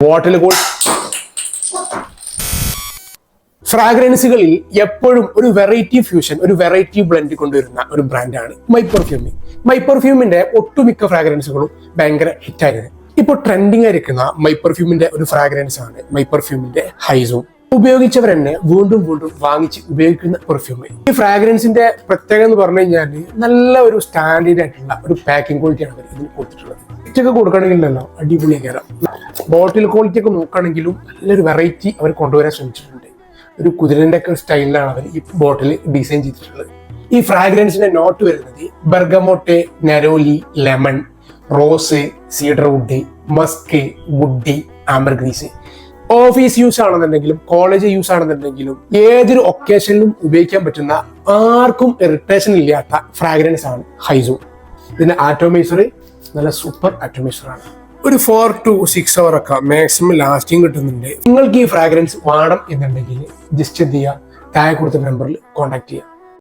ബോട്ടിൽ gold ഫ്രാഗ്രൻസുകളിൽ എപ്പോഴും ഒരു variety fusion, ഒരു വെറൈറ്റി ബ്ലെൻഡ് കൊണ്ടുവരുന്ന ഒരു ബ്രാൻഡാണ് മൈ പെർഫ്യൂമി. മൈ പെർഫ്യൂമിന്റെ ഒട്ടുമിക്ക ഫ്രാഗ്രൻസുകളും ഭയങ്കര ഹിറ്റായിരുന്നു. ഇപ്പോൾ ട്രെൻഡിങ് ആയിരിക്കുന്ന മൈ പെർഫ്യൂമിന്റെ ഒരു ഫ്രാഗ്രൻസ് ആണ് മൈ പെർഫ്യൂമിന്റെ ഹൈസോൺ. ഉപയോഗിച്ചവർ തന്നെ വീണ്ടും വീണ്ടും വാങ്ങിച്ച് ഉപയോഗിക്കുന്ന പെർഫ്യൂം. ഈ ഫ്രാഗ്രൻസിന്റെ പ്രത്യേകത എന്ന് പറഞ്ഞു കഴിഞ്ഞാൽ നല്ല ഒരു സ്റ്റാൻഡേർഡ് ആയിട്ടുള്ള ഒരു പാക്കിംഗ് ക്വാളിറ്റിയാണ് അവർ ഇതിന് കൊടുത്തിട്ടുള്ളത്. ഒക്കെ കൊടുക്കണമെങ്കിലല്ലോ അടിപൊളി കയറാം. ബോട്ടിൽ ക്വാളിറ്റി ഒക്കെ നോക്കുകയാണെങ്കിലും നല്ലൊരു വെറൈറ്റി അവർ കൊണ്ടുവരാൻ ശ്രമിച്ചിട്ടുണ്ട്. ഒരു കുതിരന്റെ ഒക്കെ സ്റ്റൈലിലാണ് അവർ ഈ ബോട്ടിൽ ഡിസൈൻ ചെയ്തിട്ടുള്ളത്. ഈ ഫ്രാഗ്രൻസിന്റെ നോട്ട് വരുന്നത് bergamot, neroli, lemon, rose, cedarwood, musk, woody, ambergris. Office use ആണെന്നുണ്ടെങ്കിലും കോളേജ് യൂസ് ആണെന്നുണ്ടെങ്കിലും ഏതൊരു ഒക്കേഷനിലും ഉപയോഗിക്കാൻ പറ്റുന്ന, ആർക്കും ഇറിറ്റേഷൻ ഇല്ലാത്ത ഫ്രാഗ്രൻസ് ആണ് ഹൈസോൺ. ഇതിന്റെ ആറ്റോമൈസർ നല്ല സൂപ്പർ ആറ്റോമൈസർ ആണ്. ഒരു 4 to 6 hour ഒക്കെ മാക്സിമം ലാസ്റ്റിംഗ് കിട്ടുന്നുണ്ട്. നിങ്ങൾക്ക് ഈ ഫ്രാഗ്രൻസ് വേണം എന്നുണ്ടെങ്കിൽ ജസ്റ്റ് എന്ത് ചെയ്യുക, താഴെ കൊടുത്ത നമ്പറിൽ കോൺടാക്ട് ചെയ്യുക.